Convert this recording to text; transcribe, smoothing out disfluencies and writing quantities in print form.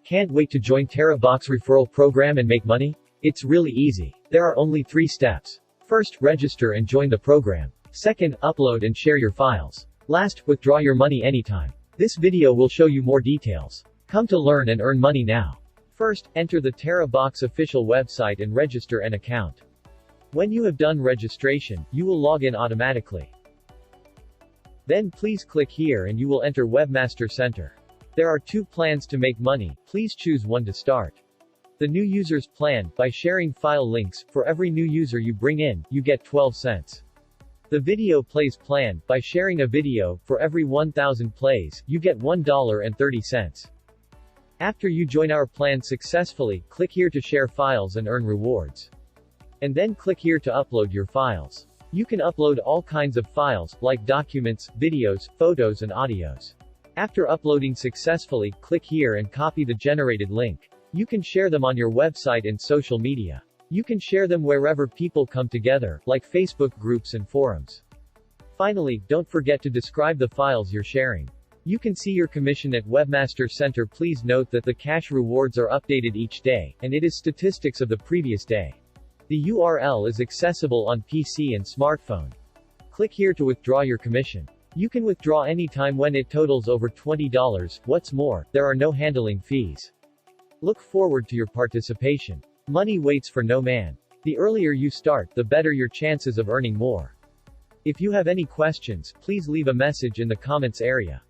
Can't wait to join TeraBox Referral Program and make money? It's really easy. There are only 3 steps. First, register and join the program. Second, upload and share your files. Last, withdraw your money anytime. This video will show you more details. Come to learn and earn money now. First, enter the TeraBox official website and register an account. When you have done registration, you will log in automatically. Then please click here and you will enter Webmaster Center. There are 2 plans to make money, please choose one to start. The new users plan, by sharing file links, for every new user you bring in, you get 12 cents. The video plays plan, by sharing a video, for every 1,000 plays, you get $1.30. After you join our plan successfully, click here to share files and earn rewards. And then click here to upload your files. You can upload all kinds of files, like documents, videos, photos and audios. After uploading successfully, click here and copy the generated link. You can share them on your website and social media. You can share them wherever people come together, like Facebook groups and forums. Finally, don't forget to describe the files you're sharing. You can see your commission at Webmaster Center. Please note that the cash rewards are updated each day, and it is statistics of the previous day. The URL is accessible on PC and smartphone. Click here to withdraw your commission. You can withdraw anytime when it totals over $20. What's more, there are no handling fees. Look forward to your participation. Money waits for no man. The earlier you start, the better your chances of earning more. If you have any questions, please leave a message in the comments area.